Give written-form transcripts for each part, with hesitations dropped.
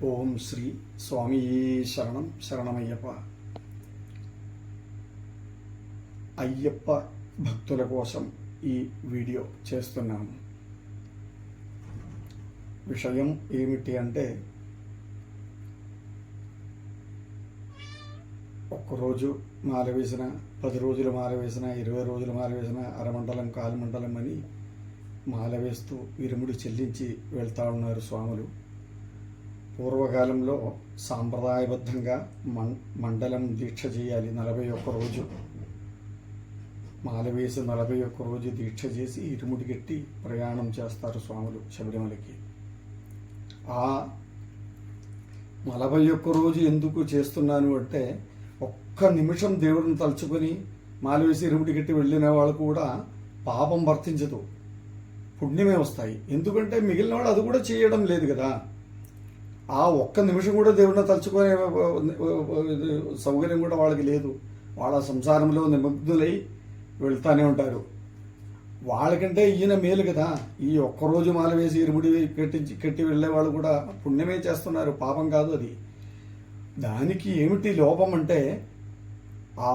ఓం శ్రీ స్వామి శరణం శరణమయ్యప్ప. అయ్యప్ప భక్తుల కోసం ఈ వీడియో చేస్తున్నాము. విషయం ఏమిటి అంటే, ఒక్కరోజు మాల వేసిన, 10 రోజులు మాల వేసిన, 20 రోజులు మాల వేసిన, అరమండలం కాలుమండలం అని మాల వేస్తూ ఇరుముడి చెల్లించి వెళ్తా ఉన్నారు స్వాములు. పూర్వకాలంలో సాంప్రదాయబద్ధంగా మండలం దీక్ష చేయాలి. 41 రోజు మాల వేసి 41 రోజు దీక్ష చేసి ఇరుముడి గట్టి ప్రయాణం చేస్తారు స్వాములు శబరిమలకి. ఆ 41 రోజు ఎందుకు చేస్తున్నాను అంటే, ఒక్క నిమిషం దేవుడిని తలుచుకొని మాల వేసి ఇరుముడి గట్టి వెళ్ళిన వాళ్ళు కూడా పాపం వర్తించదు, పుణ్యమే వస్తాయి. ఎందుకంటే మిగిలిన వాళ్ళు అది కూడా చేయడం లేదు కదా. ఆ ఒక్క నిమిషం కూడా దేవుడిని తలుచుకునే సౌకర్యం కూడా వాళ్ళకి లేదు. వాళ్ళ సంసారంలో నిమగ్నులై వెళ్తానే ఉంటారు. వాళ్ళకంటే ఈయన మేలు కదా. ఈ ఒక్కరోజు మాల వేసి ఇరుముడి కట్టి వెళ్ళే వాళ్ళు కూడా పుణ్యమే చేస్తున్నారు, పాపం కాదు అది. దానికి ఏమిటి లోపం అంటే, ఆ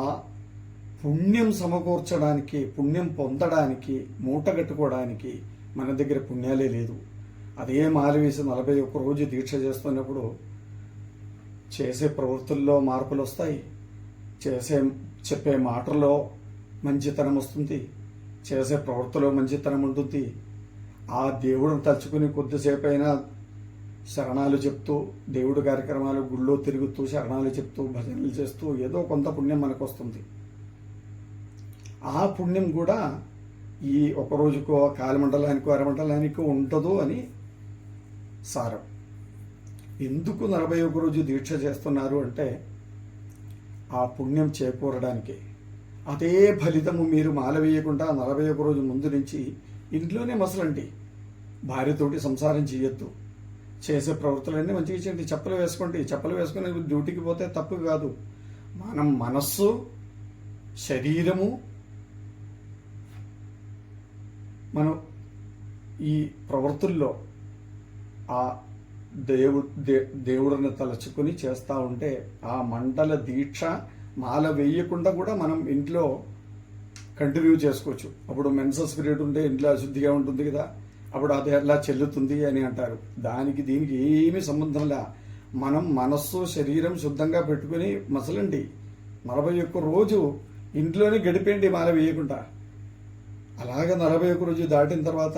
పుణ్యం సమకూర్చడానికి, పుణ్యం పొందడానికి, మూట కట్టుకోవడానికి మన దగ్గర పుణ్యాలే లేదు. అదే మాల వేసి 41 రోజు దీక్ష చేస్తున్నప్పుడు చేసే ప్రవృత్తుల్లో మార్పులు వస్తాయి, చెప్పే మాటల్లో మంచితనం వస్తుంది, చేసే ప్రవృత్తిలో మంచితనం ఉంటుంది. ఆ దేవుడిని తలుచుకుని కొద్దిసేపు అయినా శరణాలు చెప్తూ, దేవుడి కార్యక్రమాలు గుళ్ళో తిరుగుతూ శరణాలు చెప్తూ భజనలు చేస్తూ ఏదో కొంత పుణ్యం మనకు వస్తుంది. ఆ పుణ్యం కూడా ఈ ఒక రోజుకో, కాలమండలానికో, అరమండలానికో ఉండదు అని సారం. ఎందుకు 41 రోజు దీక్ష చేస్తున్నారు అంటే, ఆ పుణ్యం చేకూరడానికి. అదే ఫలితము మీరు మాల వేయకుండా 41 రోజు ముందు నుంచి ఇంట్లోనే మసలండి. భార్యతోటి సంసారం చేయొద్దు. చేసే ప్రవృత్తులన్నీ మంచిగా చేయండి. చెప్పులు వేసుకోండి. చెప్పులు వేసుకుని డ్యూటీకి పోతే తప్పు కాదు. మనం మనస్సు, శరీరము, మనం ఈ ప్రవృత్తుల్లో ఆ దేవుడిని తలుచుకుని చేస్తూ ఉంటే, ఆ మండల దీక్ష మాల వేయకుండా కూడా మనం ఇంట్లో కంటిన్యూ చేసుకోవచ్చు. అప్పుడు మెన్సస్ పీరియడ్ ఉంటే ఇంట్లో అశుద్ధిగా ఉంటుంది కదా, అప్పుడు అది ఎలా చెల్లుతుంది అని అంటారు. దీనికి ఏమీ సంబంధం లే. మనం మనస్సు, శరీరం శుద్ధంగా పెట్టుకుని మసలండి. 41 రోజు ఇంట్లోనే గడిపేయండి మాల వేయకుండా. అలాగే 41 రోజు దాటిన తర్వాత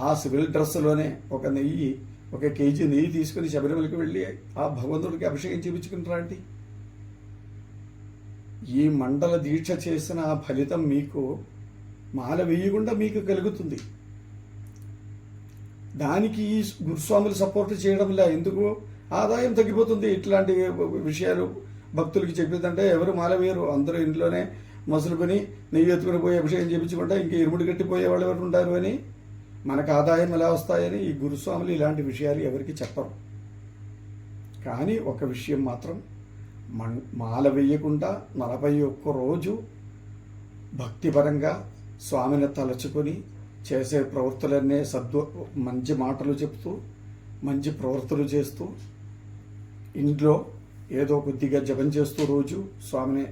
ఆ సివిల్ డ్రెస్సులోనే ఒక నెయ్యి, 1 కేజీ నెయ్యి తీసుకుని శబరిమలకి వెళ్ళి ఆ భగవంతుడికి అభిషేకం చేయించుకుని రండి. ఈ మండల దీక్ష చేసిన ఆ ఫలితం మీకు మాల వేయకుండా మీకు కలుగుతుంది. దానికి ఈ గురుస్వాములు సపోర్ట్ చేయడం లే. ఎందుకు? ఆదాయం తగ్గిపోతుంది. ఇట్లాంటి విషయాలు భక్తులకి చెప్పేదంటే ఎవరు మాల వేయరు. అందరూ ఇంట్లోనే మసులుకొని నెయ్యి ఎత్తుకుని పోయి అభిషేకం చేయించుకుంటే ఇంకా ఇరుముడి కట్టిపోయే వాళ్ళు ఎవరు ఉంటారు అని, మనకు ఆదాయం ఎలా వస్తాయని ఈ గురుస్వాములు ఇలాంటి విషయాలు ఎవరికి చెప్పరు. కానీ ఒక విషయం మాత్రం, మాల వేయకుండా 41 రోజు భక్తిపరంగా స్వామిని తలుచుకొని చేసే ప్రవృత్తులన్నీ మంచి మాటలు చెప్తూ, మంచి ప్రవృత్తులు చేస్తూ, ఇంట్లో ఏదో కొద్దిగా జపం చేస్తూ రోజు స్వామిని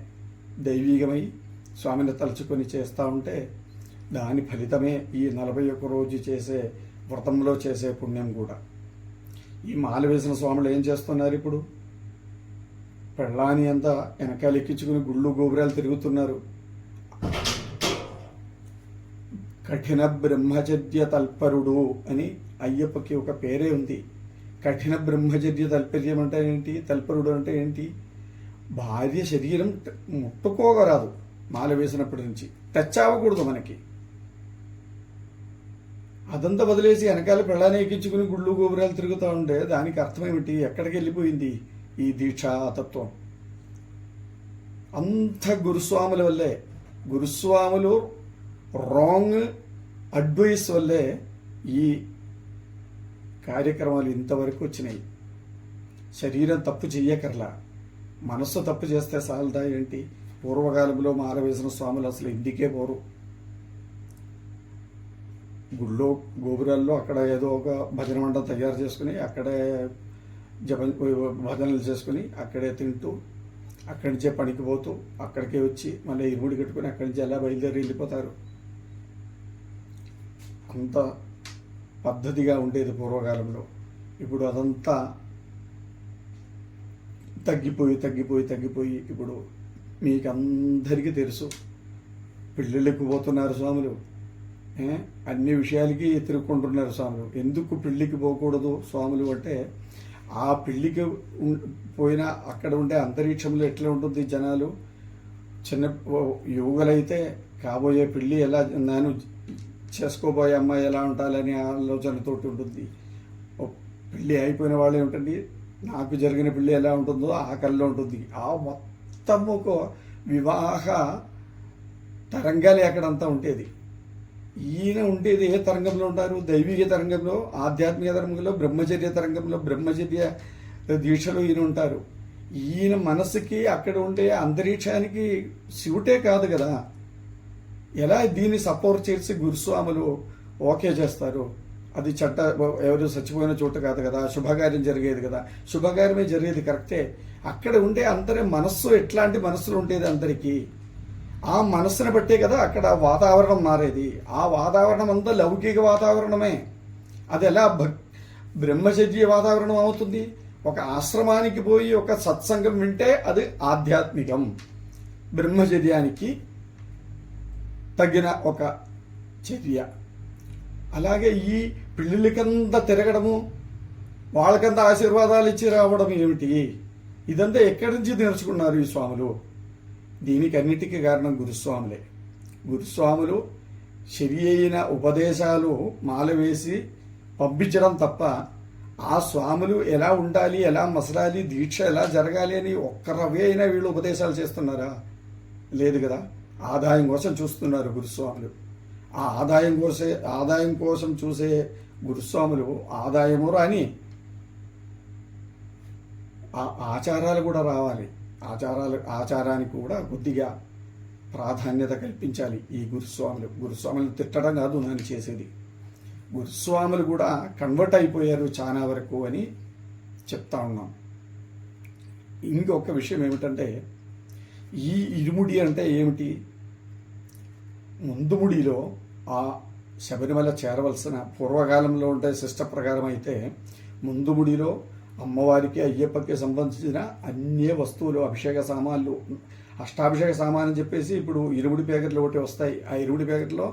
దైవీగమై స్వామిని తలుచుకొని చేస్తూ ఉంటే దాని ఫలితమే ఈ 41 రోజు చేసే వ్రతంలో చేసే పుణ్యం కూడా. ఈ మాల వేసిన స్వాములు ఏం చేస్తున్నారు ఇప్పుడు? పెళ్ళాని అంతా వెనకాల ఎక్కించుకుని గుళ్ళు గోపురాలు తిరుగుతున్నారు. కఠిన బ్రహ్మచర్య తల్పరుడు అని అయ్యప్పకి ఒక పేరే ఉంది. కఠిన బ్రహ్మచర్య తల్పర్యం అంటే ఏంటి? తల్పరుడు అంటే ఏంటి? భార్య శరీరం ముట్టుకోగరాదు. మాల వేసినప్పటి నుంచి టచ్ అవ్వకూడదు మనకి. అదంతా వదిలేసి వెనకాల పెళ్ళాన్ని ఎక్కించుకుని గుళ్ళు గోపురాలు తిరుగుతూ ఉంటే దానికి అర్థం ఏమిటి? ఎక్కడికి వెళ్ళిపోయింది ఈ దీక్షా తత్వం? అంత గురుస్వాముల వల్లే, గురుస్వాములు రాంగ్ అడ్వైస్ వల్లే ఈ కార్యక్రమాలు ఇంతవరకు వచ్చినాయి. శరీరం తప్పు చెయ్యకర్లా, మనస్సు తప్పు చేస్తే సాలదా ఏంటి? పూర్వకాలంలో మాల వేసిన స్వాములు అసలు ఇంటికే పోరు. గుళ్ళో గోపురాల్లో అక్కడ ఏదో ఒక భజన మండపం తయారు చేసుకుని అక్కడే జపం భజనలు చేసుకుని అక్కడే తింటూ అక్కడి నుంచే పనికి పోతూ అక్కడికే వచ్చి మళ్ళీ ఇరుముడి కట్టుకుని అక్కడి నుంచి ఎలా బయలుదేరి వెళ్ళిపోతారు. అంత పద్ధతిగా ఉండేది పూర్వకాలంలో. ఇప్పుడు అదంతా తగ్గిపోయి ఇప్పుడు మీకు అందరికీ తెలుసు, పెళ్ళిళ్ళకి పోతున్నారు స్వాములు, అన్ని విషయాలకి తిరుగుకుంటున్నారు స్వాములు. ఎందుకు పెళ్ళికి పోకూడదు స్వాములు అంటే, ఆ పెళ్ళికి పోయినా అక్కడ ఉండే అంతరిక్షంలో ఎట్లా ఉంటుంది జనాలు. చిన్న యువకులైతే కాబోయే పెళ్ళి ఎలా, నేను చేసుకోబోయే అమ్మాయి ఎలా ఉండాలని ఆలోచనతోటి ఉంటుంది. పెళ్ళి అయిపోయిన వాళ్ళు ఏమిటండి, నాకు జరిగిన పెళ్ళి ఎలా ఉంటుందో ఆ కల్లో ఉంటుంది. ఆ మొత్తము వివాహ తరంగాలే అక్కడంతా ఉండేది. ఈయన ఉండేది ఏ తరంగంలో ఉంటారు? దైవిక తరంగంలో, ఆధ్యాత్మిక తరంగంలో, బ్రహ్మచర్య తరంగంలో, బ్రహ్మచర్య దీక్షలో ఈయన ఉంటారు. ఈయన మనసుకి అక్కడ ఉండే అంతరిక్షానికి శివుటే కాదు కదా. ఎలా దీన్ని సపోర్ట్ చేసి గురుస్వాములు ఓకే చేస్తారు? అది ఎవరు చచ్చిపోయిన చోట కాదు కదా, శుభకార్యం జరిగేది కదా. శుభకార్యమే జరిగేది కరెక్టే. అక్కడ ఉండే అందరి మనస్సు ఎట్లాంటి మనస్సులు ఉండేది అందరికీ, ఆ మనస్సును బట్టే కదా అక్కడ వాతావరణం మారేది. ఆ వాతావరణం అంతా లౌకిక వాతావరణమే. అది ఎలా బ్రహ్మచర్య వాతావరణం అవుతుంది? ఒక ఆశ్రమానికి పోయి ఒక సత్సంగం వింటే అది ఆధ్యాత్మికం, బ్రహ్మచర్యానికి తగిన ఒక చర్య. అలాగే ఈ పెళ్ళిళ్ళకంతా తిరగడము, వాళ్ళకంతా ఆశీర్వాదాలు ఇచ్చి రావడం ఏమిటి? ఇదంతా ఎక్కడి నుంచి నేర్చుకున్నారు ఈ స్వాములు? దీనికి అన్నిటికీ కారణం గురుస్వాములే. గురుస్వాములు సరి అయిన ఉపదేశాలు మాలవేసి పంపించడం తప్ప, ఆ స్వాములు ఎలా ఉండాలి, ఎలా మసలాలి, దీక్ష ఎలా జరగాలి అని ఒక్కరవే అయినా వీళ్ళు ఉపదేశాలు చేస్తున్నారా? లేదు కదా. ఆదాయం కోసం చూస్తున్నారు గురుస్వాములు. ఆ ఆదాయం కోసం చూసే గురుస్వాములు ఆదాయము రాని ఆచారాలు కూడా రావాలి. ఆచారానికి కూడా కొద్దిగా ప్రాధాన్యత కల్పించాలి ఈ గురుస్వాములు తిట్టడం కాదు నన్ను చేసేది. గురుస్వాములు కూడా కన్వర్ట్ అయిపోయారు చాలా వరకు అని చెప్తా ఉన్నాం. ఇంకొక విషయం ఏమిటంటే, ఈ ఇరుముడి అంటే ఏమిటి? ముందుముడిలో ఆ శబరిమల చేరవలసిన పూర్వకాలంలో ఉండే శిష్ట ప్రకారం అయితే ముందుముడిలో అమ్మవారికి అయ్యప్పకి సంబంధించిన అన్ని వస్తువులు, అభిషేక సామాన్లు, అష్టాభిషేక సామాన్ అని చెప్పేసి ఇప్పుడు ఇరుముడి ప్యాకెట్లు ఒకటి వస్తాయి. ఆ ఇరుముడి ప్యాకెట్లో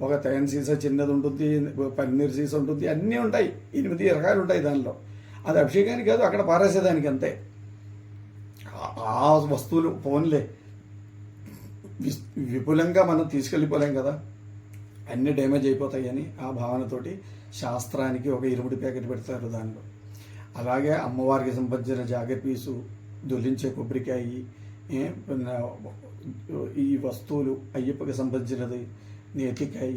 ఒక తేనె సీసా చిన్నది ఉంటుంది, పన్నీర్ సీసా ఉంటుంది, అన్నీ ఉంటాయి. 8 రకాలు ఉంటాయి దానిలో. అది అభిషేకానికి కాదు, అక్కడ పారేసేదానికి అంతే. ఆ వస్తువులు ఫోన్లే విపులంగా మనం తీసుకెళ్ళిపోలేం కదా, అన్నీ డ్యామేజ్ అయిపోతాయని ఆ భావనతోటి శాస్త్రానికి ఒక ఇరుముడి ప్యాకెట్ పెడతారు దానిలో. అలాగే అమ్మవారికి సంబంధించిన జాకెట్ పీసు, దొల్లించే కొబ్బరికాయ, ఈ వస్తువులు, అయ్యప్పకి సంబంధించినది నేతికాయ,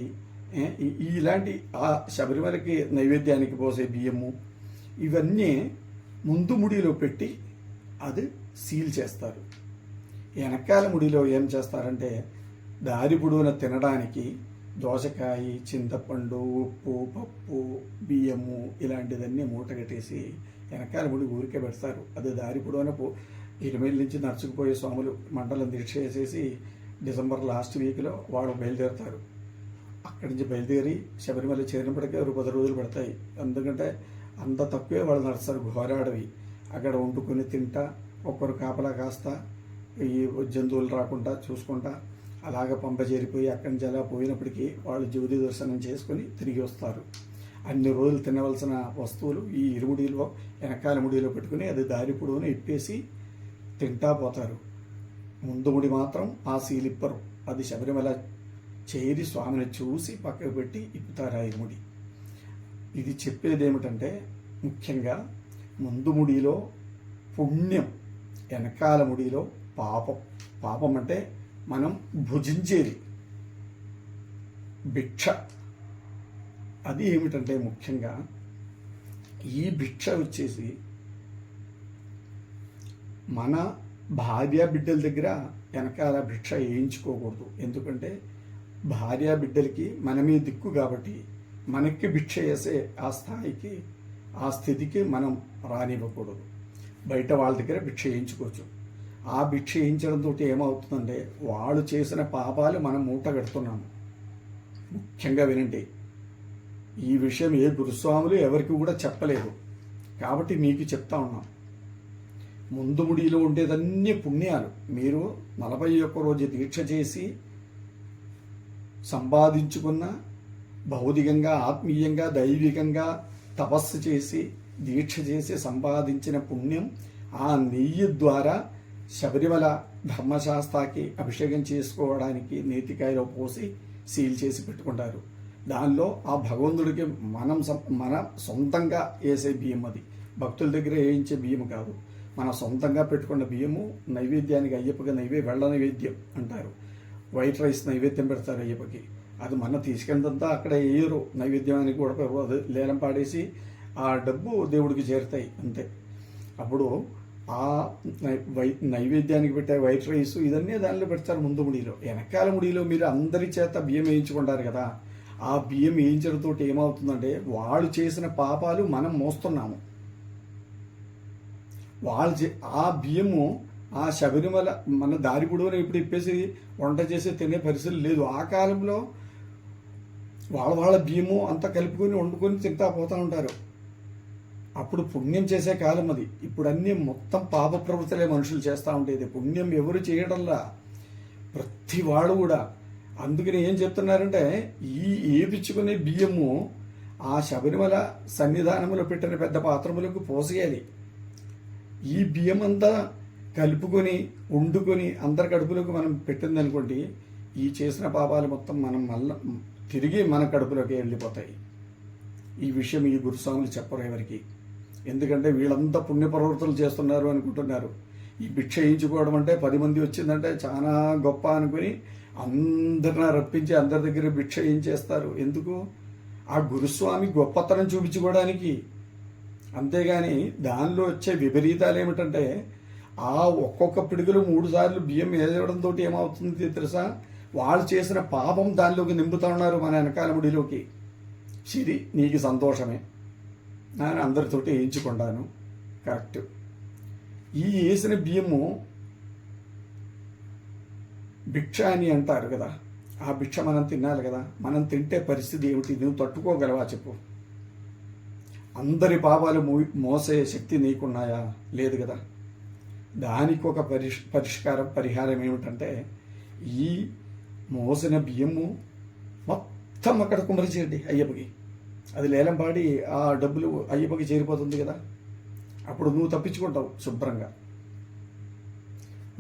ఇలాంటి ఆ శబరిమలకి నైవేద్యానికి పోసే బియ్యము, ఇవన్నీ ముందు ముడిలో పెట్టి అది సీల్ చేస్తారు. వెనకాల ముడిలో ఏం చేస్తారంటే, దారి పొడవున తినడానికి దోసకాయ, చింతపండు, ఉప్పు, పప్పు, బియ్యము ఇలాంటిదన్నీ మూట కట్టేసి వెనకాల ముడి ఊరికే పెడతారు. అది దారి పొడవున ఇరుమేల నుంచి నడుచుకుపోయే స్వాములు మండలం దీక్ష చేసేసి డిసెంబర్ లాస్ట్ వీక్లో వాళ్ళు బయలుదేరుతారు. అక్కడి నుంచి బయలుదేరి శబరిమల చేరినప్పటికే 10 రోజులు పడతాయి. ఎందుకంటే అంత తక్కువే వాళ్ళు నడుస్తారు. ఘోరాడవి అక్కడ వండుకొని తింటా, ఒక్కరు కాపలా కాస్తా, ఈ జంతువులు రాకుండా చూసుకుంటా అలాగ పంప చేరిపోయి అక్కడి నుంచి అలా పోయినప్పటికీ వాళ్ళు జ్యోతి దర్శనం చేసుకొని తిరిగి వస్తారు. అన్ని రోజులు తినవలసిన వస్తువులు ఈ ఇరుముడిలో వెనకాల ముడిలో పెట్టుకుని అది దారి పొడవున ఇప్పేసి తింటా పోతారు. ముందు ముడి మాత్రం ఆ సీలిప్పరు. అది శబరిమల చేరి స్వామిని చూసి పక్కకు పెట్టి ఇప్పుతారు ఆ ఇరుముడి. ఇది చెప్పేది ఏమిటంటే, ముఖ్యంగా ముందు ముడిలో పుణ్యం, వెనకాల ముడిలో పాపం. పాపం అంటే మనం భుజించేది భిక్ష. అది ఏమిటంటే ముఖ్యంగా ఈ భిక్ష వచ్చేసి మన భార్య బిడ్డల దగ్గర వెనకాల భిక్ష వేయించుకోకూడదు. ఎందుకంటే భార్య బిడ్డలకి మనమే దిక్కు కాబట్టి మనకి భిక్ష వేసే ఆ స్థాయికి ఆ స్థితికి మనం రానివ్వకూడదు. బయట వాళ్ళ దగ్గర భిక్ష వేయించుకోవచ్చు. ఆ భిక్ష వేయించడంతో ఏమవుతుందంటే వాళ్ళు చేసిన పాపాలు మనం మూట కడుతున్నాము. ముఖ్యంగా వినండి, ఈ విషయం ఏ గురుస్వాములు ఎవరికి కూడా చెప్పలేదు, కాబట్టి మీకు చెప్తా ఉన్నాం. ముందు ముడిలో ఉండేదన్నీ పుణ్యాలు. మీరు 41 రోజు దీక్ష చేసి సంపాదించుకున్న భౌతికంగా, ఆత్మీయంగా, దైవికంగా తపస్సు చేసి దీక్ష చేసి సంపాదించిన పుణ్యం ఆ నెయ్యి ద్వారా శబరిమల ధర్మశాస్త్రాకి అభిషేకం చేసుకోవడానికి నేతికాయలో పోసి సీల్ చేసి పెట్టుకుంటారు. దానిలో ఆ భగవంతుడికి మన సొంతంగా వేసే బియ్యం, అది భక్తుల దగ్గర వేయించే బియ్యం కాదు, మన సొంతంగా పెట్టుకున్న బియ్యము నైవేద్యానికి, అయ్యప్పకి వెళ్ళ నైవేద్యం అంటారు. వైట్ రైస్ నైవేద్యం పెడతారు అయ్యప్పకి. అది మన తీసుకెళ్ళినంతా అక్కడ వేయరు, నైవేద్యానికి కూడా అది లేలం పాడేసి ఆ డబ్బు దేవుడికి చేరుతాయి అంతే. అప్పుడు ఆ నైవేద్యానికి పెట్టే వైట్ రైస్ ఇదన్నీ దానిలో పెడతారు ముందు ముడిలో. వెనకాల ముడిలో మీరు అందరి చేత బియ్యం వేయించుకుంటారు కదా, ఆ బియ్యం వేయించడంతో ఏమవుతుందంటే వాళ్ళు చేసిన పాపాలు మనం మోస్తున్నాము. ఆ బియ్యము ఆ శబరిమల మన దారి పొడవునా ఇప్పుడు ఇప్పేసి వంట చేసి తినే పరిస్థితి లేదు. ఆ కాలంలో వాళ్ళ బియ్యము అంతా కలుపుకొని వండుకొని తింటా పోతూ ఉంటారు. అప్పుడు పుణ్యం చేసే కాలం అది. ఇప్పుడు అన్నీ మొత్తం పాప ప్రవృత్తులే మనుషులు చేస్తూ ఉండేది, పుణ్యం ఎవరు చేయడంలా ప్రతి వాడు కూడా. అందుకని ఏం చెప్తున్నారంటే ఈ ఏపించుకునే బియ్యము ఆ శబరిమల సన్నిధానంలో పెట్టిన పెద్ద పాత్రములకు పోసేయాలి. ఈ బియ్యం అంతా కలుపుకొని వండుకొని అందరి కడుపులోకి మనం పెట్టిందనుకోండి, ఈ చేసిన పాపాలు మొత్తం మనం మళ్ళీ తిరిగి మన కడుపులోకి వెళ్ళిపోతాయి. ఈ విషయం ఈ గురుస్వాములు చెప్పరు ఎవరికి, ఎందుకంటే వీళ్ళంతా పుణ్యప్రవృత్తులు చేస్తున్నారు అనుకుంటున్నారు. ఈ భిక్ష వేయించుకోవడం అంటే 10 మంది వచ్చిందంటే చాలా గొప్ప అనుకుని అందరిని రప్పించి అందరి దగ్గర భిక్ష వేయించేస్తారు. ఎందుకు? ఆ గురుస్వామి గొప్పతనం చూపించుకోవడానికి. అంతేగాని దానిలో వచ్చే విపరీతాలు ఏమిటంటే ఆ ఒక్కొక్క పిడుగులు 3 సార్లు బియ్యం వేయడంతో ఏమవుతుంది తెలుసా? వాళ్ళు చేసిన పాపం దానిలోకి నింపుతా ఉన్నారు మన వెనకాల ముడిలోకి. సిరి నీకు సంతోషమే, నేను అందరితోటి వేయించుకుంటాను, కరెక్ట్. ఈ వేసిన బియ్యము భిక్ష అని అంటారు కదా, ఆ భిక్ష మనం తినాలి కదా. మనం తింటే పరిస్థితి ఏమిటి? నువ్వు తట్టుకోగలవా చెప్పు? అందరి పాపాలు మోసే శక్తి నీకున్నాయా? లేదు కదా. దానికి ఒక పరిహారం ఏమిటంటే ఈ మోసిన బియ్యము మొత్తం అక్కడ కుమరిచేయండి అయ్యప్పకి. అది లేలం పాడి ఆ డబ్బులు అయ్యప్పకి చేరిపోతుంది కదా. అప్పుడు నువ్వు తప్పించుకుంటావు శుభ్రంగా.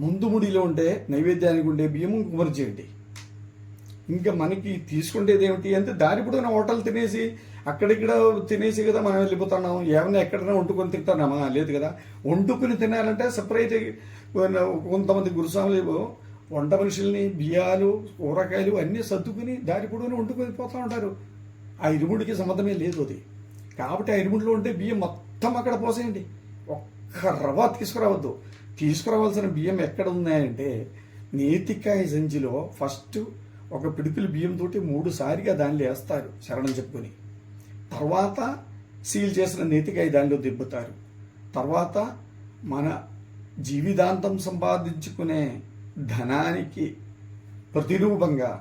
ముందు ముడిలో ఉంటే నైవేద్యానికి ఉండే బియ్యము కుమరిచేయండి. ఇంకా మనకి తీసుకుండేది ఏమిటి అంటే దారి పొడవునా హోటల్ తినేసి అక్కడిక్కడ తినేసి కదా మనం వెళ్ళిపోతున్నాం. ఏమైనా ఎక్కడైనా వండుకొని తింటున్నామా? లేదు కదా. వండుకుని తినాలంటే సపరేట్ కొంతమంది గురుస్వాములు వంట మనుషుల్ని బియ్యాలు కూరగాయలు అన్నీ సర్దుకుని దారి పొడవునా వండుకొని పోతూ ఉంటారు. ఆ ఇరుముడికి సంబంధమే లేదు అది. కాబట్టి ఆ ఇరుముడిలో ఉంటే బియ్యం మొత్తం అక్కడ పోసేయండి. ఒక్క రవ్వ తీసుకురావద్దు. తీసుకురావాల్సిన బియ్యం ఎక్కడ ఉన్నాయంటే నేతికాయ సంచిలో ఫస్ట్ ఒక పిడుకులు బియ్యంతో 3 సారిగా దానిలో వేస్తారు శరణం చెప్పుకొని. తర్వాత సీల్ చేసిన నేతికాయ దానిలో దిబ్బుతారు. తర్వాత మన జీవితాంతం సంపాదించుకునే ధనానికి ప్రతిరూపంగా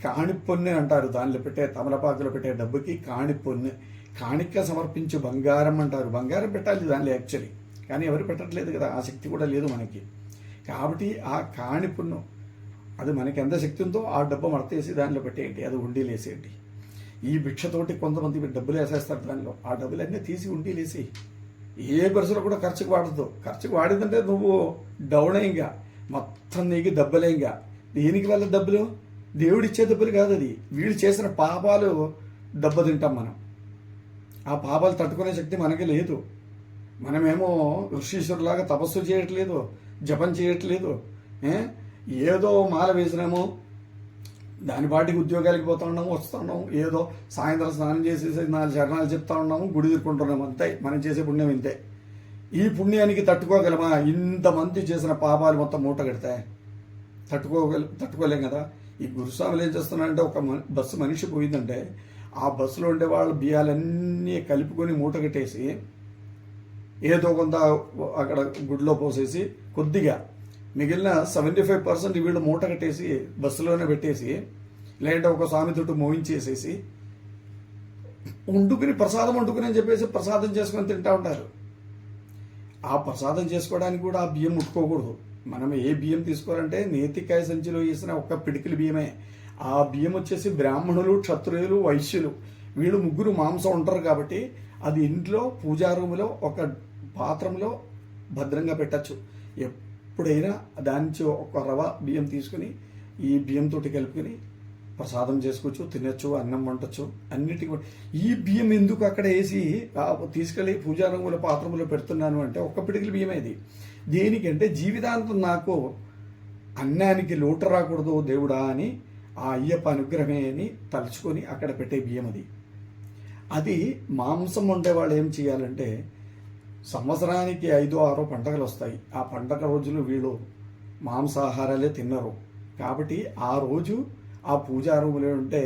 కాణిపొన్ను అంటారు. దానిలో పెట్టే తమలపాకులో పెట్టే డబ్బుకి కాణిపొన్ను, కాణిక సమర్పించు బంగారం అంటారు. బంగారం పెట్టాలి దానిలో యాక్చువల్లీ, కానీ ఎవరు పెట్టట్లేదు కదా, ఆ శక్తి కూడా లేదు మనకి. కాబట్టి ఆ కాణిపొన్ను అది మనకి ఎంత శక్తి ఉందో ఆ డబ్బు మడతేసి దానిలో పెట్టేయండి, అది ఉండీలు వేసేయండి. ఈ భిక్షతోటి కొంతమంది డబ్బులు వేసేస్తారు దానిలో. ఆ డబ్బులన్నీ తీసి ఉండీలు వేసి ఏ పరిస్థితుల్లో కూడా ఖర్చుకు వాడద్దు. ఖర్చుకు వాడిందంటే నువ్వు డౌన్ అయ్యింగా, మొత్తం నీకు దెబ్బలేంగా. దేనికి వల్ల డబ్బులు? దేవుడిచ్చే డబ్బులు కాదు, అది వీళ్ళు చేసిన పాపాలు దెబ్బతింటాం మనం. ఆ పాపాలు తట్టుకునే శక్తి మనకి లేదు. మనమేమో ఋషీశ్వరులాగా తపస్సు చేయట్లేదు, జపం చేయట్లేదు. ఏదో మాల వేసినాము, దాని పాటికి ఉద్యోగాలకి పోతా ఉన్నాము, వస్తూ ఉన్నాము, ఏదో సాయంత్రం స్నానం చేసి 4 చరణాలు చెప్తా ఉన్నాము, గుడి తిరుక్కుంటున్నాము, అంతే. మనం చేసే పుణ్యం ఇంతే. ఈ పుణ్యానికి తట్టుకోగలమా? ఇంతమంది చేసిన పాపాలు మొత్తం మూట కడితే తట్టుకోలేం కదా. ఈ గురుస్వాములు ఏం చేస్తున్నారంటే ఒక బస్సు మనిషి పోయిందంటే ఆ బస్సులో ఉండే వాళ్ళు బియ్యాలన్నీ కలుపుకొని మూట కట్టేసి ఏదో కొంత అక్కడ గుడిలో పోసేసి కొద్దిగా మిగిలిన 75% వీళ్ళు మూట కట్టేసి బస్సులోనే పెట్టేసి లేదంటే ఒక స్వామి తోటి మోయించేసేసి ప్రసాదం వండుకుని అని చెప్పేసి ప్రసాదం చేసుకొని తింటా ఉంటారు. ఆ ప్రసాదం చేసుకోవడానికి కూడా ఆ బియ్యం ముట్టుకోకూడదు. మనం ఏ బియ్యం తీసుకోవాలంటే నేతికాయ సంచిలో వేసిన ఒక్క పిడికిలి బియ్యమే. ఆ బియ్యం వచ్చేసి బ్రాహ్మణులు, క్షత్రియులు, వైశ్యులు వీళ్ళు ముగ్గురు మాంసం ఉంటారు కాబట్టి అది ఇంట్లో పూజా రూములో ఒక పాత్రలో భద్రంగా పెట్టచ్చు. ఎప్పుడైనా దాని నుంచి ఒక రవ బియ్యం తీసుకుని ఈ బియ్యంతో కలుపుకొని ప్రసాదం చేసుకోవచ్చు, తినచ్చు, అన్నం వండొచ్చు. అన్నిటికీ ఈ బియ్యం ఎందుకు అక్కడ వేసి తీసుకెళ్ళి పూజా రంగుల పాత్రములో పెడుతున్నాను అంటే ఒక్క పిడికిలి బియ్యమే ఇది. దేనికంటే జీవితాంతం నాకు అన్నానికి లోటు రాకూడదు దేవుడా అని ఆ అయ్యప్ప అనుగ్రహమే అని తలుచుకొని అక్కడ పెట్టే బియ్యం అది. అది మాంసం వండే వాళ్ళు ఏం చేయాలంటే సంవత్సరానికి 5-6 పండగలు వస్తాయి. ఆ పండగ రోజులు వీళ్ళు మాంసాహారాలే తిన్నారు కాబట్టి ఆ రోజు ఆ పూజా రూములో ఉంటే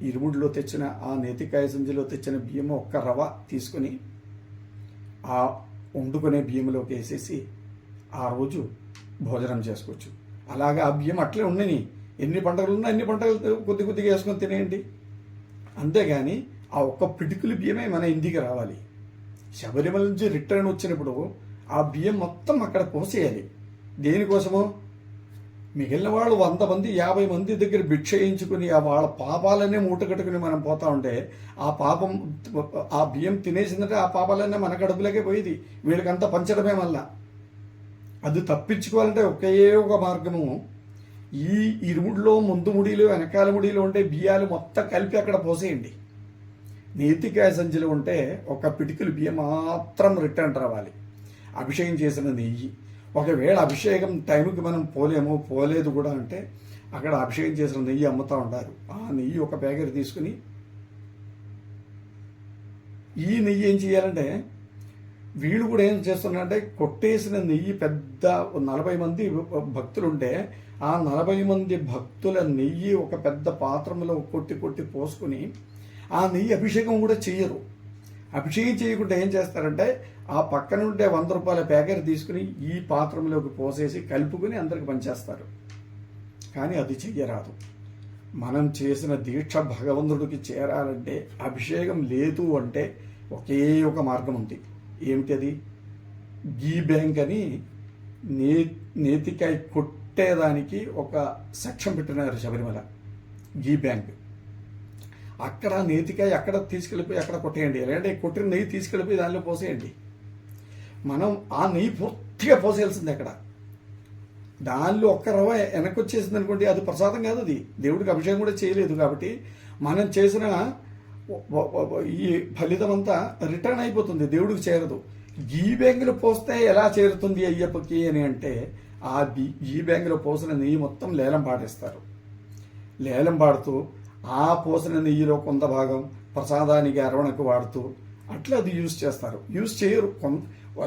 ఇరుముడిలో తెచ్చిన ఆ నేతికాయ సంచిలో తెచ్చిన బియ్యం ఒక్క రవ తీసుకుని ఆ వండుకునే బియ్యంలోకి వేసేసి ఆ రోజు భోజనం చేసుకోవచ్చు. అలాగే ఆ బియ్యం అట్లే ఉండని ఎన్ని పండుగలు ఉన్నా అన్ని పండుగలు కొద్ది కొద్దిగా వేసుకొని తినేయండి. అంతేగాని ఆ ఒక్క పిడికులు బియ్యమే మన ఇంటికి రావాలి. శబరిమల నుంచి రిటర్న్ వచ్చినప్పుడు ఆ బియ్యం మొత్తం అక్కడ పోసేయాలి. దేనికోసమో మిగిలిన వాళ్ళు 100 మంది 50 మంది దగ్గర భిక్ష వేయించుకుని వాళ్ళ పాపాలన్నీ మూట కట్టుకుని మనం పోతా ఉంటే ఆ బియ్యం తినేసిందంటే ఆ పాపాలన్నీ మన కడుపులోకే పోయేది. వీళ్ళకంతా పంచడమే మళ్ళా. అది తప్పించుకోవాలంటే ఒకే ఒక మార్గము, ఈ ఇరుముడిలో ముందు ముడిలో వెనకాల ముడిలో ఉంటే బియ్యాలు మొత్తం కలిపి అక్కడ పోసేయండి. నేతికాయ సంచిలో ఉంటే ఒక పిడికిలు బియ్యం మాత్రం రిటర్న్ రావాలి. అభిషేకం చేసిన నెయ్యి, ఒకవేళ అభిషేకం టైంకి మనం పోలేదు కూడా అంటే అక్కడ అభిషేకం చేసిన నెయ్యి అమ్ముతూ ఉంటారు. ఆ నెయ్యి ఒక ప్యాకెట్ తీసుకుని ఈ నెయ్యి ఏం చేయాలంటే వీళ్ళు కూడా ఏం చేస్తున్నారంటే కొట్టేసిన నెయ్యి పెద్ద 40 మంది భక్తులుంటే ఆ 40 మంది భక్తుల నెయ్యి ఒక పెద్ద పాత్రలో కొట్టి పోసుకుని ఆ నెయ్యి అభిషేకం కూడా చెయ్యరు. అభిషేకం చేయకుండా ఏం చేస్తారంటే ఆ పక్కన ఉండే 100 రూపాయల ప్యాకెట్ తీసుకుని ఈ పాత్రలోకి పోసేసి కలుపుకుని అందరికి పంచేస్తారు. కానీ అది చెయ్యరాదు. మనం చేసిన దీక్ష భగవంతుడికి చేరాలంటే అభిషేకం లేదు అంటే ఒకే ఒక మార్గం ఉంది. ఏమిటి అది? గీ బ్యాంక్ అని నేతికాయ కొట్టేదానికి ఒక సెక్షన్ పెట్టినారు శబరిమల, గీ బ్యాంక్. అక్కడ నేతికాయ అక్కడ తీసుకెళ్ళిపోయి అక్కడ కొట్టేయండి, లేదంటే కొట్టిన నెయ్యి తీసుకెళ్ళిపోయి దానిలో పోసేయండి. మనం ఆ నెయ్యి పూర్తిగా పోసేయాల్సింది అక్కడ. దానిలో ఒక్క రవ వెనక్కి వచ్చేసింది అనుకోండి, అది ప్రసాదం కాదు, అది దేవుడికి అభిషేకం కూడా చేయలేదు. కాబట్టి మనం చేసిన ఈ ఫలితం అంతా రిటర్న్ అయిపోతుంది, దేవుడికి చేరదు. గీ బ్యాంకులో పోస్తే ఎలా చేరుతుంది అయ్యప్పకి అని అంటే ఆ గీ బ్యాంకులో పోసిన నెయ్యి మొత్తం లేలం పాడేస్తారు. లేలం పాడుతూ ఆ పోసిన నెయ్యిలో కొంత భాగం ప్రసాదానికి అరవణకు వాడుతూ అట్లా అది యూజ్ చేస్తారు. యూజ్ చేయరు,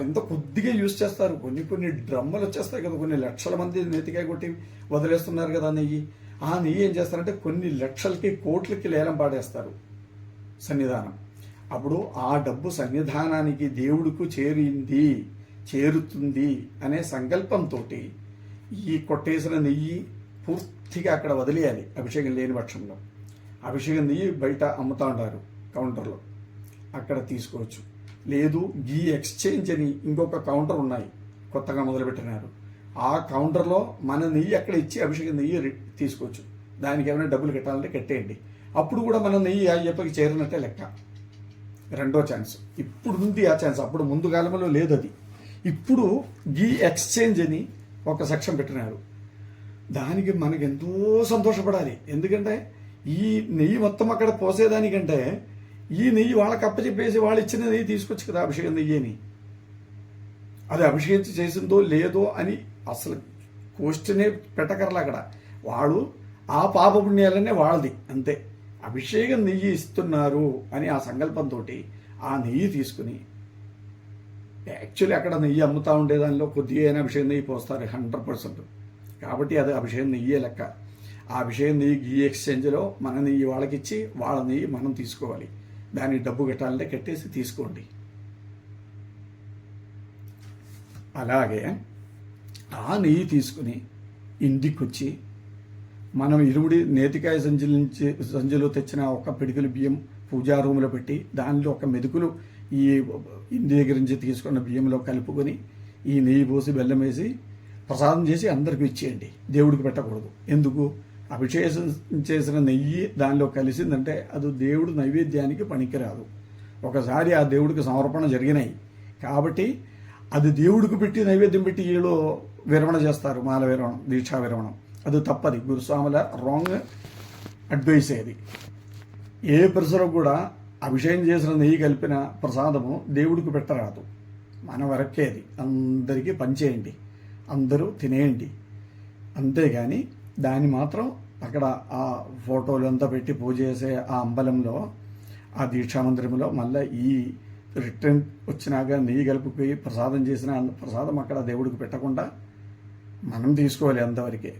ఎంత కొద్దిగా యూజ్ చేస్తారు. కొన్ని డ్రమ్ములు వచ్చేస్తాయి కదా, కొన్ని లక్షల మంది నెతికాయ కొట్టి వదిలేస్తున్నారు కదా నెయ్యి. ఆ నెయ్యి ఏం చేస్తారంటే కొన్ని లక్షలకి కోట్లకి లేలం పాడేస్తారు సన్నిధానం. అప్పుడు ఆ డబ్బు సన్నిధానానికి దేవుడికి చేరుతుంది అనే సంకల్పంతో ఈ కొట్టేసిన నెయ్యి పూర్తిగా అక్కడ వదిలేయాలి. అభిషేకం లేని పక్షంలో అభిషేకం నెయ్యి బయట అమ్ముతూ ఉంటారు కౌంటర్లో, అక్కడ తీసుకోవచ్చు. లేదు గీ ఎక్స్చేంజ్ అని ఇంకొక కౌంటర్ ఉన్నాయి, కొత్తగా మొదలుపెట్టినారు. ఆ కౌంటర్లో మన నెయ్యి అక్కడ ఇచ్చి అభిషేకం నెయ్యి తీసుకోవచ్చు. దానికి ఏమైనా డబ్బులు కట్టాలంటే కట్టేయండి. అప్పుడు కూడా మన నెయ్యి అయ్యప్పకి చేరినట్టే లెక్క. రెండో ఛాన్స్ ఇప్పుడు ఉంది ఆ ఛాన్స్, అప్పుడు ముందు కాలంలో లేదు అది. ఇప్పుడు గీ ఎక్స్చేంజ్ అని ఒక సెక్షన్ పెట్టినారు. దానికి మనకి ఎంతో సంతోషపడాలి. ఎందుకంటే ఈ నెయ్యి మొత్తం అక్కడ పోసేదానికంటే ఈ నెయ్యి వాళ్ళకి అప్పచెప్పేసి వాళ్ళు ఇచ్చిన నెయ్యి తీసుకొచ్చు కదా అభిషేకం నెయ్యి అని. అది అభిషేకం చేసిందో లేదో అని అసలు క్వశ్చనే పెట్టకర్లా. అక్కడ వాళ్ళు ఆ పాపపుణ్యాలనే వాళ్ళది అంతే. అభిషేకం నెయ్యి ఇస్తున్నారు అని ఆ సంకల్పంతో ఆ నెయ్యి తీసుకుని, యాక్చువల్లీ అక్కడ నెయ్యి అమ్ముతూ ఉండేదానిలో కొద్దిగా అయినా అభిషేకం నెయ్యి పోస్తారు 100%. కాబట్టి అది అభిషేకం నెయ్యే లెక్క. ఆ విషయం నెయ్యి ఈ ఎక్స్చేంజ్లో మన నెయ్యి వాళ్ళకి ఇచ్చి వాళ్ళ నెయ్యి మనం తీసుకోవాలి. దానికి డబ్బు కట్టాలంటే కట్టేసి తీసుకోండి. అలాగే ఆ నెయ్యి తీసుకుని ఇంటికి వచ్చి మనం ఇరుముడి నేతికాయ సంచులో తెచ్చిన ఒక పిడికిలు బియ్యం పూజా రూములో పెట్టి దానిలో ఒక మెతుకులు ఈ ఇంటి దగ్గర నుంచి తీసుకున్న బియ్యంలో కలుపుకొని ఈ నెయ్యి పోసి బెల్లం వేసి ప్రసాదం చేసి అందరికీ ఇచ్చేయండి. దేవుడికి పెట్టకూడదు. ఎందుకు? అభిషేకం చేసిన నెయ్యి దానిలో కలిసిందంటే అది దేవుడు నైవేద్యానికి పనికిరాదు. ఒకసారి ఆ దేవుడికి సమర్పణ జరిగినాయి కాబట్టి అది దేవుడికి పెట్టి నైవేద్యం పెట్టి వీళ్ళు విరమణ చేస్తారు. మాల విరమణం, దీక్షా విరమణం. అది తప్పది. గురుస్వాముల రాంగ్ అడ్వైస్ అది. ఏ పరిసరం కూడా అభిషేకం చేసిన నెయ్యి కలిపిన ప్రసాదము దేవుడికి పెట్టరాదు. మన వరకే అది. అందరికీ పంచేయండి, అందరూ తినేయండి. అంతేగాని దాన్ని మాత్రం అక్కడ ఆ ఫోటోలు అంతా పెట్టి పూజ చేసే ఆ అంబలంలో ఆ దీక్షామందిరంలో మళ్ళీ ఈ రిటర్న్ వచ్చినాక నెయ్యి కలిపిపోయి ప్రసాదం చేసిన ప్రసాదం అక్కడ దేవుడికి పెట్టకుండా మనం తీసుకోవాలి. అంతవరకే.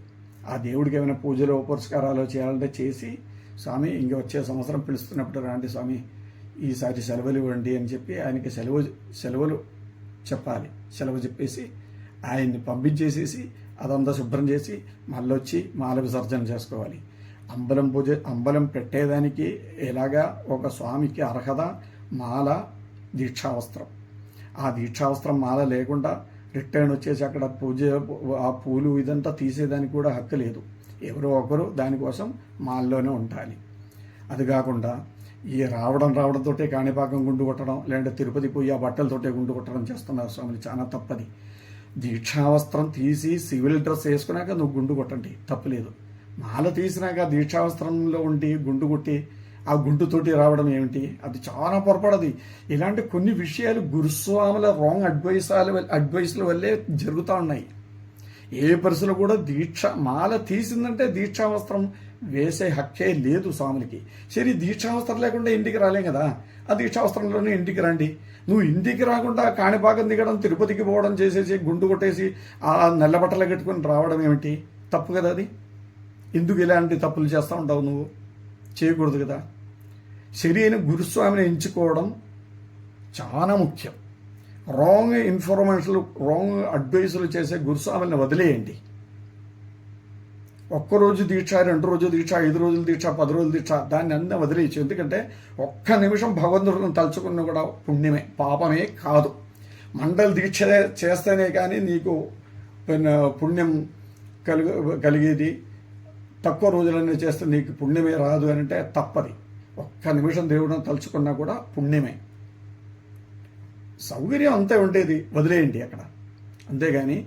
ఆ దేవుడికి ఏమైనా పూజలు పురస్కారాలు చేయాలంటే చేసి, స్వామి ఇంక వచ్చే సంవత్సరం పిలుస్తున్నప్పుడు రాండి స్వామి, ఈసారి సెలవులు ఇవ్వండి అని చెప్పి ఆయనకి సెలవులు చెప్పాలి. సెలవు చెప్పేసి ఆయన్ని పంపించేసేసి అదంతా శుభ్రం చేసి మళ్ళీ వచ్చి మాల విసర్జన చేసుకోవాలి. అంబలం పెట్టేదానికి ఎలాగా ఒక స్వామికి అర్హత మాల, దీక్షావస్త్రం. ఆ దీక్షావస్త్రం మాల లేకుండా రిటర్న్ వచ్చేసి అక్కడ పూజ ఆ పూలు ఇదంతా తీసేదానికి కూడా హక్కు లేదు. ఎవరో ఒకరు దానికోసం మాల్లోనే ఉండాలి. అది కాకుండా ఈ రావడంతోటే కాణిపాకం గుండు కొట్టడం, లేదంటే తిరుపతి పోయి ఆ బట్టలతోటే గుండు కొట్టడం చేస్తున్నారు స్వామిని. చాలా తప్పది. దీక్షావస్త్రం తీసి సివిల్ డ్రెస్ వేసుకున్నాక నువ్వు గుండు కొట్టండి, తప్పులేదు. మాల తీసినాక దీక్షావస్త్రంలో ఉండి గుండు కొట్టి ఆ గుంటుతోటి రావడం ఏమిటి? అది చాలా పొరపడది. ఇలాంటి కొన్ని విషయాలు గురుస్వాముల రాంగ్ అడ్వైస్ల వల్లే జరుగుతూ ఉన్నాయి. ఏ పరిస్థితులు కూడా మాల తీసిందంటే దీక్షావస్త్రం వేసే హక్కే లేదు స్వాములకి. సరే, దీక్షావస్త్రం లేకుండా ఇంటికి రాలేం కదా, ఆ దీక్షావస్త్రంలోనే ఇంటికి రండి. నువ్వు ఇంటికి రాకుండా కాణిపాకం దిగడం, తిరుపతికి పోవడం చేసేసి గుండు కొట్టేసి ఆ నల్ల బట్టలు కట్టుకుని రావడం ఏమిటి? తప్పు కదా అది. ఎందుకు ఇలాంటి తప్పులు చేస్తూ ఉంటావు? నువ్వు చేయకూడదు కదా. సరైన గురుస్వామిని ఎంచుకోవడం చాలా ముఖ్యం. రాంగ్ ఇన్ఫర్మేషన్లు, రాంగ్ అడ్వైసులు చేసే గురుస్వామిని వదిలేయండి. ఒక్కరోజు దీక్ష, 2 రోజులు దీక్ష, 5 రోజులు దీక్ష, 10 రోజులు దీక్ష, దాన్ని అన్నీ వదిలేయచ్చు. ఎందుకంటే ఒక్క నిమిషం భగవంతుడిని తలుచుకున్న కూడా పుణ్యమే, పాపమే కాదు. మండలి దీక్ష చేస్తేనే కానీ నీకు పుణ్యం కలిగేది. తక్కువ రోజులన్నీ చేస్తే నీకు పుణ్యమే రాదు అని అంటే తప్పది. ఒక్క నిమిషం దేవుడిని తలుచుకున్నా కూడా పుణ్యమే. సౌకర్యం అంతే ఉండేది, వదిలేయండి అక్కడ. అంతేగాని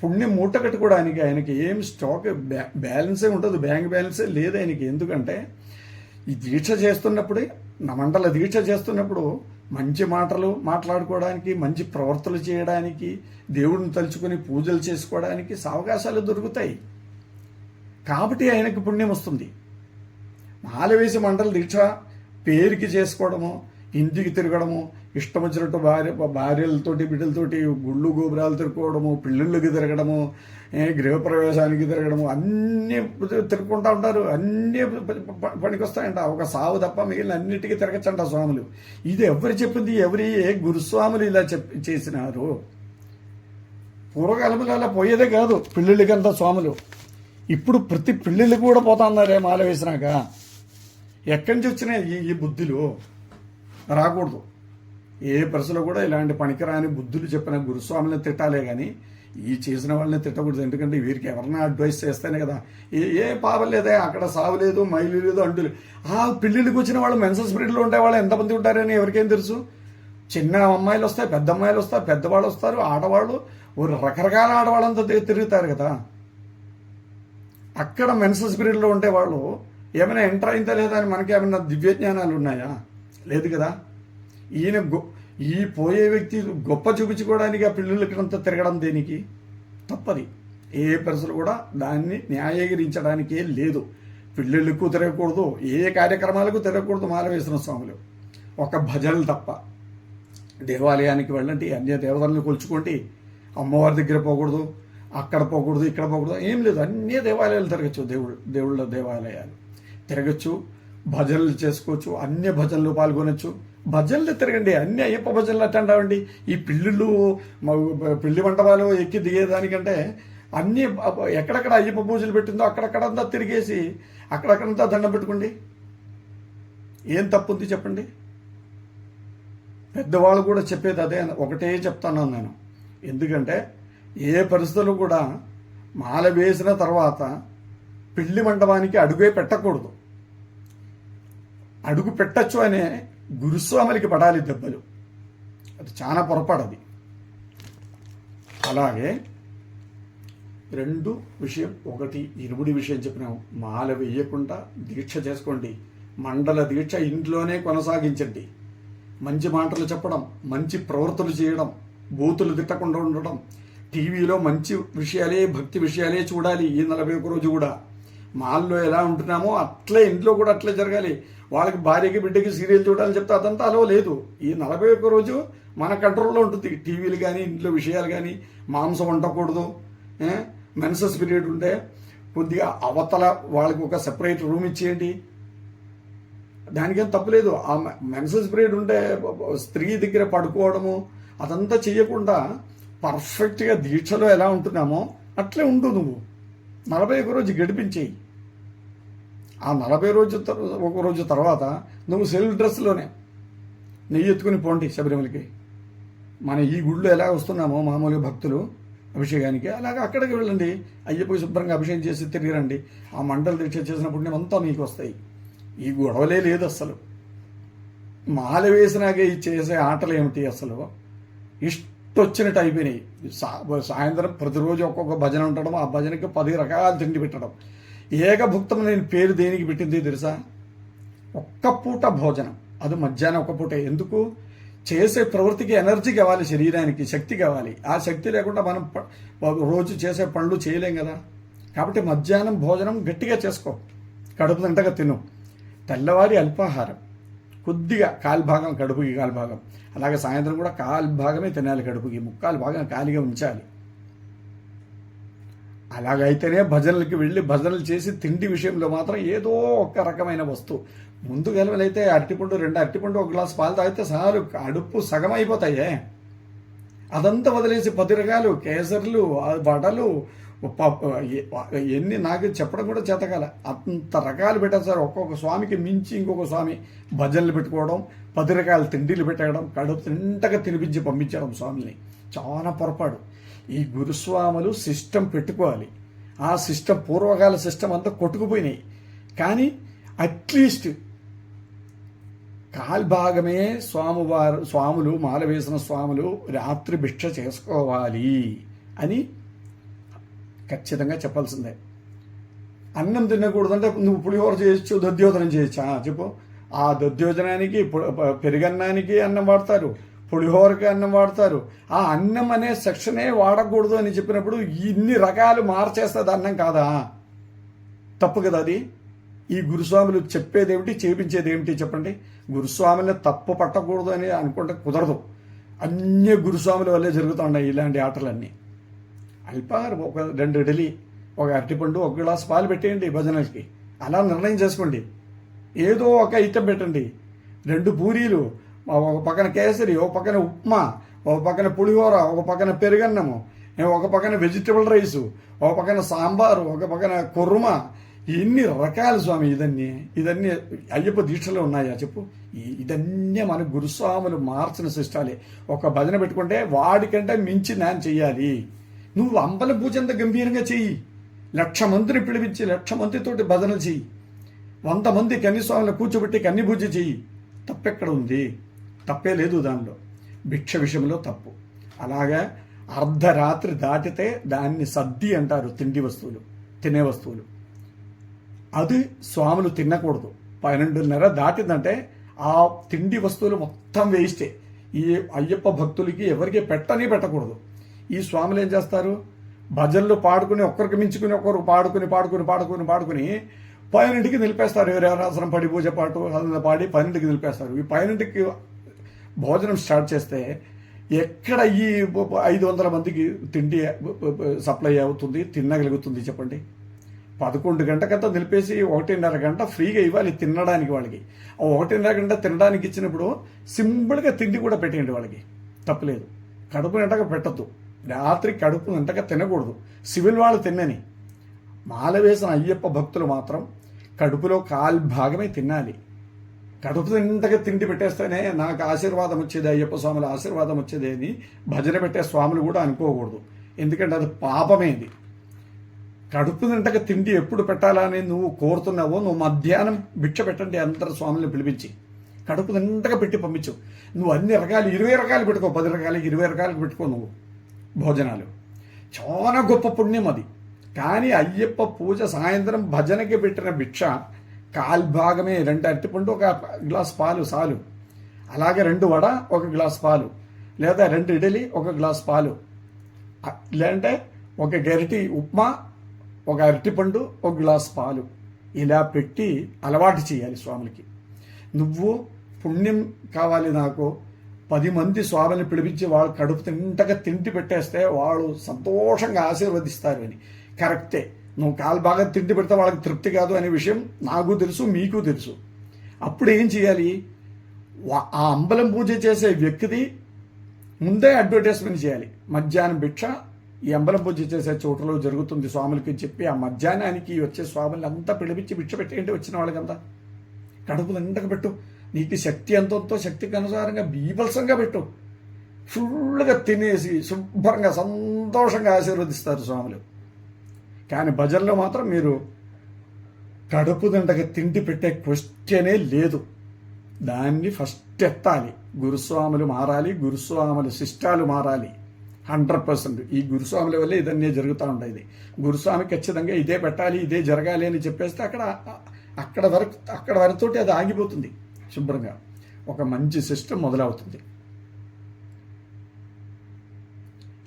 పుణ్యం మూట కట్టుకోవడానికి ఆయనకి ఏం స్టాక్ బ్యాలెన్సే ఉంటుంది, బ్యాంక్ బ్యాలెన్సే లేదు ఆయనకి. ఎందుకంటే ఈ దీక్ష చేస్తున్నప్పుడే, నా మండల దీక్ష చేస్తున్నప్పుడు మంచి మాటలు మాట్లాడుకోవడానికి, మంచి ప్రవర్తనలు చేయడానికి, దేవుడిని తలుచుకొని పూజలు చేసుకోవడానికి అవకాశాలు దొరుకుతాయి. కాబట్టి ఆయనకు పుణ్యం వస్తుంది. మాల వేసి మండల దీక్ష పేరుకి చేసుకోవడము, ఇంటికి తిరగడము, ఇష్టం వచ్చినట్టు భార్యలతోటి బిడ్డలతోటి గుళ్ళు గోపురాలు తిరుక్కోవడము, పిల్లుళ్ళకి తిరగడము, గృహప్రవేశానికి తిరగడము, అన్నీ తిరుగుకుంటూ ఉంటారు. అన్నీ పనికొస్తాయంట. ఒక సావు తప్ప మిగిలిన అన్నిటికీ తిరగచ్చంట స్వాములు. ఇది ఎవరు చెప్పింది? ఏ గురుస్వాములు ఇలా చేసినారు? పూర్వకాలంలో అలా పోయేదే కాదు పిల్లుళ్ళకంతా స్వాములు. ఇప్పుడు ప్రతి పిల్లిళ్ళు కూడా పోతా ఉన్నారే మాల వేసినాక. ఎక్కడి నుంచి వచ్చినాయి ఈ బుద్ధులు? రాకూడదు. ఏ పరిస్థితుల్లో కూడా ఇలాంటి పనికిరాని బుద్ధులు చెప్పిన గురుస్వామిని తిట్టాలే కానీ ఈ చేసిన వాళ్ళని తిట్టకూడదు. ఎందుకంటే వీరికి ఎవరన్నా అడ్వైస్ చేస్తేనే కదా. ఏ పాపం లేదే, అక్కడ సావు లేదు, మైలు లేదు, అంటులు. ఆ పిల్లిళ్ళకి వచ్చిన వాళ్ళు మెన్సస్ పీరియడ్లో ఉండే వాళ్ళు ఎంతమంది ఉంటారని ఎవరికేం తెలుసు? చిన్న అమ్మాయిలు వస్తాయి, పెద్ద అమ్మాయిలు వస్తారు, పెద్దవాళ్ళు వస్తారు, ఆడవాళ్ళు, రకరకాల ఆడవాళ్ళంతా తిరుగుతారు కదా. అక్కడ మెన్సస్ పీరియడ్లో ఉండే వాళ్ళు ఏమైనా ఎంటర్ అయిందా లేదా అని మనకి ఏమైనా దివ్యజ్ఞానాలు ఉన్నాయా? లేదు కదా. ఈ పోయే వ్యక్తి గొప్ప చూపించుకోవడానికి ఆ పిల్లలకంతా తిరగడం దేనికి? తప్పది. ఏ పరిస్థితులు కూడా దాన్ని న్యాయీకరించడానికే లేదు. పిల్లలకు తిరగకూడదు, ఏ కార్యక్రమాలకు తిరగకూడదు మాల వేసిన స్వాములు. ఒక భజనలు తప్ప. దేవాలయానికి వెళ్ళండి, అన్య దేవతలను కొలుచుకోండి, అమ్మవారి దగ్గర పోకూడదు, అక్కడ పోకూడదు ఇక్కడ పోకూడదు ఏం లేదు, అన్ని దేవాలయాలు తిరగచ్చు, దేవుళ్ళ దేవాలయాలు తిరగచ్చు, భజనలు చేసుకోవచ్చు, అన్ని భజనలు పాల్గొనొచ్చు. భజనలు తిరగండి, అన్ని అయ్యప్ప భజనలు అటెండ్ అవ్వండి. ఈ పిల్లి మండపాలు ఎక్కి దిగేదానికంటే అన్ని ఎక్కడెక్కడ అయ్యప్ప పూజలు పెట్టిందో అక్కడక్కడంతా తిరిగేసి అక్కడక్కడంతా దండం పెట్టుకోండి. ఏం తప్పు ఉంది చెప్పండి? పెద్దవాళ్ళు కూడా చెప్పేది అదే, ఒకటే చెప్తాను నేను. ఎందుకంటే ఏ పరిస్థితులు కూడా మాల వేసిన తర్వాత పిల్లి మండపానికి అడుగే పెట్టకూడదు. అడుగు పెట్టచ్చు అనే గురుస్వాములకి పడాలి దెబ్బలు, అది చాలా పొరపాటు అది. అలాగే రెండు విషయం, ఒకటి ఇరుముడి విషయం చెప్పినాం, మాల వేయకుండా దీక్ష చేసుకోండి, మండల దీక్ష ఇంట్లోనే కొనసాగించండి. మంచి మాటలు చెప్పడం, మంచి ప్రవృత్తులు చేయడం, బూతులు తిట్టకుండా ఉండడం, టీవీలో మంచి విషయాలే భక్తి విషయాలే చూడాలి. ఈ 41 రోజు కూడా మాల్లో ఎలా ఉంటున్నామో అట్లే ఇంట్లో కూడా అట్లే జరగాలి. వాళ్ళకి భార్యకి బిడ్డకి సీరియల్ చూడాలని చెప్తే అదంతా అలో లేదు. ఈ 41 రోజు మన కంట్రోల్లో ఉంటుంది. టీవీలు కానీ ఇంట్లో విషయాలు కానీ, మాంసం వండకూడదు, మెన్సస్ పీరియడ్ ఉంటే కొద్దిగా అవతల వాళ్ళకి ఒక సెపరేట్ రూమ్ ఇచ్చేయండి, దానికేం తప్పులేదు. ఆ మెన్సస్ పీరియడ్ ఉంటే స్త్రీ దగ్గర పడుకోవడము అదంతా చేయకుండా పర్ఫెక్ట్గా దీక్షలో ఎలా ఉంటున్నామో అట్లే ఉండు. నువ్వు 41 రోజు గడిపించేయి. ఆ 41 రోజు తర్వాత నువ్వు సెల్ఫ్ డ్రెస్లోనే నెయ్యి ఎత్తుకుని పోండి శబరిమలకి. మన ఈ గుళ్ళో ఎలా వస్తున్నామో మామూలుగా భక్తులు అభిషేకానికి, అలాగే అక్కడికి వెళ్ళండి, అయ్యప్పకి శుభ్రంగా అభిషేకం చేసి తిరిగిరండి. ఆ మండల దీక్ష చేసిన పుణ్యమంతా మీకు వస్తాయి. ఈ గొడవలే లేదు అసలు. మాల వేసినాకే చేసే ఆటలు ఏమిటి అసలు? ఇష్టొచ్చినట్టు అయిపోయినాయి. సాయంత్రం ప్రతిరోజు ఒక్కొక్క భజన ఉండడం, ఆ భజనకి 10 రకాల తిండి పెట్టడం. ఏకభుక్తం నేను పేరు దేనికి పెట్టింది తెలుసా? ఒక్క పూట భోజనం, అది మధ్యాహ్నం ఒక్క పూట. ఎందుకు? చేసే ప్రవృత్తికి ఎనర్జీ కావాలి, శరీరానికి శక్తి కావాలి. ఆ శక్తి లేకుండా మనం రోజు చేసే పనులు చేయలేం కదా. కాబట్టి మధ్యాహ్నం భోజనం గట్టిగా చేసుకో, కడుపు నిండగా తిను. తెల్లవారి అల్పాహారం, కొద్దిగా కాల్భాగం కడుపుకి, కాల్భాగం. అలాగే సాయంత్రం కూడా కాల్భాగమే తినాలి, కడుపుకి 3/4 భాగం ఖాళీగా ఉంచాలి. అలాగైతేనే భజనలకి వెళ్ళి భజనలు చేసి తిండి విషయంలో మాత్రం ఏదో ఒక రకమైన వస్తువు ముందు గెలవలైతే అరటిపండు 2 అరటిపండు 1 గ్లాస్ పాలు తాగితే చాలు, అడుపు సగం అయిపోతాయే. అదంతా వదిలేసి 10 రకాలు కేసర్లు, వడలు, ఎన్ని నాకు చెప్పడం కూడా చేతకాల, అంత రకాలు పెట్టేస్తారు. ఒక్కొక్క స్వామికి మించి ఇంకొక స్వామి భజనలు పెట్టుకోవడం, 10 రకాల తిండిలు పెట్టడం, కడుపు తింటగా తినిపించి పంపించడం స్వామిని. చాలా పొరపాటు. ఈ గురుస్వాములు సిస్టమ్ పెట్టుకోవాలి. ఆ సిస్టమ్ పూర్వకాల సిస్టమ్ అంతా కొట్టుకుపోయినాయి. కానీ అట్లీస్ట్ కాల్భాగమే స్వాములు మాల వేసిన స్వాములు రాత్రి భిక్ష చేసుకోవాలి అని ఖచ్చితంగా చెప్పాల్సిందే. అన్నం తినకూడదంటే నువ్వు పులిహోర చేయొచ్చు, దధ్యోజనం చేయొచ్చా చెప్పు? ఆ దధ్యోజనానికి పెరుగన్నానికి అన్నం వాడతారు, పులిహోరకి అన్నం వాడతారు. ఆ అన్నం అనే సెక్షనే వాడకూడదు అని చెప్పినప్పుడు ఇన్ని రకాలు మార్చేస్తుంది అన్నం కాదా? తప్పు కదా అది. ఈ గురుస్వాములు చెప్పేదేమిటి, చేపించేది ఏమిటి చెప్పండి? గురుస్వాములని తప్పు పట్టకూడదు అని అనుకుంటే కుదరదు. అన్ని గురుస్వాముల వల్లే జరుగుతున్నాయి ఇలాంటి ఆటలన్నీ. అల్పాహారం, ఒక 2 ఇడ్లీ, ఒక అరటిపండు, 1 గ్లాస్ పాలు పెట్టేయండి భజనలకి. అలా నిర్ణయం చేసుకోండి. ఏదో ఒక ఐటెం పెట్టండి. 2 పూరీలు, ఒక పక్కన కేసరి, ఒక పక్కన ఉప్మా, ఒక పక్కన పులిహోర, ఒక పక్కన పెరుగన్నము, ఒక పక్కన వెజిటబుల్ రైసు, ఒక పక్కన సాంబారు, ఒక పక్కన కుర్మా. ఎన్ని రకాలు స్వామి ఇదన్నీ అయ్యప్ప దీక్షలో ఉన్నాయా చెప్పు? ఇదన్నీ మన గురుస్వాములు మార్చిన శిష్టాలే. ఒక భజన పెట్టుకుంటే వాడికంటే మించి నేను చెయ్యాలి. నువ్వు అంబల పూజ అంత గంభీరంగా చెయ్యి, 1,00,000 మందిని పిలిపించి 1,00,000 మందితోటి భజనలు చెయ్యి, 100 మంది కన్నిస్వాములను కూర్చోబెట్టి కన్ని పూజ చెయ్యి. తప్పెక్కడ ఉంది? తప్పే లేదు దానిలో. భిక్ష విషయంలో తప్పు. అలాగా అర్ధరాత్రి దాటితే దాన్ని సద్ది అంటారు, తిండి వస్తువులు, తినే వస్తువులు. అది స్వాములు తినకూడదు. 12:30 దాటిందంటే ఆ తిండి వస్తువులు మొత్తం వేస్టే. ఈ అయ్యప్ప భక్తులకి ఎవరికి పెట్టకూడదు. ఈ స్వాములు ఏం చేస్తారు? భజనలు పాడుకుని ఒక్కరికి మించుకుని ఒక్కరు పాడుకుని 12కి నిలిపేస్తారు. ఎవరెవరాసనం పడి పూజ పాటు అదంతా పాడి 12కి నిలిపేస్తారు. ఈ 12కి భోజనం స్టార్ట్ చేస్తే ఎక్కడ ఈ 500 మందికి తిండి సప్లై అవుతుంది, తినగలుగుతుంది చెప్పండి? 11 గంటకంతా నిలిపేసి 1.5 గంట ఫ్రీగా ఇవ్వాలి తినడానికి వాళ్ళకి. ఆ 1.5 గంట తినడానికి ఇచ్చినప్పుడు సింపుల్గా తిండి కూడా పెట్టేయండి వాళ్ళకి, తప్పలేదు. కడుపు నిండగా పెట్టద్దు, రాత్రి కడుపు నిండగా తినకూడదు. సివిల్ వాళ్ళు తిన్నని, మాల వేసిన అయ్యప్ప భక్తులు మాత్రం కడుపులో భాగమే తినాలి. కడుపు నిండగా తిండి పెట్టేస్తేనే నాకు ఆశీర్వాదం వచ్చేది, అయ్యప్ప స్వాముల ఆశీర్వాదం వచ్చేది అని భజన పెట్టే స్వాములు కూడా అనుకోకూడదు. ఎందుకంటే అది పాపమేది. కడుపు నిండగా తిండి ఎప్పుడు పెట్టాలని నువ్వు కోరుతున్నావో, నువ్వు మధ్యాహ్నం భిక్ష పెట్టండి అందరు స్వాములను పిలిపించి, కడుపు నిండగా పెట్టి పంపించు. నువ్వు అన్ని రకాలు 20 రకాలు పెట్టుకో, 10 రకాలు 20 రకాలకు పెట్టుకో నువ్వు భోజనాలు. చాలా గొప్ప పుణ్యం అది. కానీ అయ్యప్ప పూజ సాయంత్రం భజనకి పెట్టిన భిక్ష భాగమే, 2 అరటిపండు 1 గ్లాస్ పాలు చాలు. అలాగే 2 వడ 1 గ్లాస్ పాలు, లేదా 2 ఇడ్లీ 1 గ్లాస్ పాలు, లేదంటే 1 గరిటి ఉప్మా 1 అరటిపండు 1 గ్లాస్ పాలు, ఇలా పెట్టి అలవాటు చేయాలి స్వాములకి. నువ్వు పుణ్యం కావాలి నాకు, 10 మంది స్వామిని పిలిపించి వాళ్ళు కడుపు తింటగా తిండి పెట్టేస్తే వాళ్ళు సంతోషంగా ఆశీర్వదిస్తారు అని. కరెక్టే, నువ్వు బాగా తిండి పెడితే వాళ్ళకి తృప్తి కాదు అనే విషయం నాకు తెలుసు, మీకు తెలుసు. అప్పుడు ఏం చేయాలి? ఆ అంబలం పూజ చేసే వ్యక్తిది ముందే అడ్వర్టైజ్మెంట్ చేయాలి. మధ్యాహ్నం భిక్ష ఈ అంబలం పూజ చేసే చోటులో జరుగుతుంది స్వాములకి చెప్పి, ఆ మధ్యాహ్నానికి వచ్చే స్వాములు అంతా పిలిపించి భిక్ష పెట్టేయండి వచ్చిన వాళ్ళకంతా. కడుపు నిండగా పెట్టు, నీకు శక్తి ఎంతో శక్తికి అనుసారంగా బీభత్సంగా పెట్టు. ఫుల్గా తినేసి శుభ్రంగా సంతోషంగా ఆశీర్వదిస్తారు స్వాములు. కానీ భజనలో మాత్రం మీరు కడుపు నిండగా తిండి పెట్టే క్వశ్చనే లేదు. దాన్ని ఫస్ట్ ఎత్తాలి. గురుస్వాములు మారాలి, గురుస్వాముల శిష్టాలు మారాలి 100%. ఈ గురుస్వాముల వల్లే ఇదన్నీ జరుగుతూ ఉండేది. గురుస్వామి ఖచ్చితంగా ఇదే పెట్టాలి, ఇదే జరగాలి అని చెప్పేస్తే అక్కడ వరకుతోటి అది ఆగిపోతుంది. శుభ్రంగా ఒక మంచి సిస్టమ్ మొదలవుతుంది.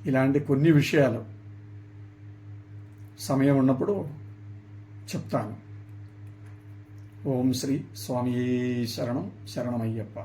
ఇలాంటి కొన్ని విషయాలు సమయం ఉన్నప్పుడు చెప్తాను. ఓం శ్రీ స్వామియే శరణం, శరణమయ్యప్ప.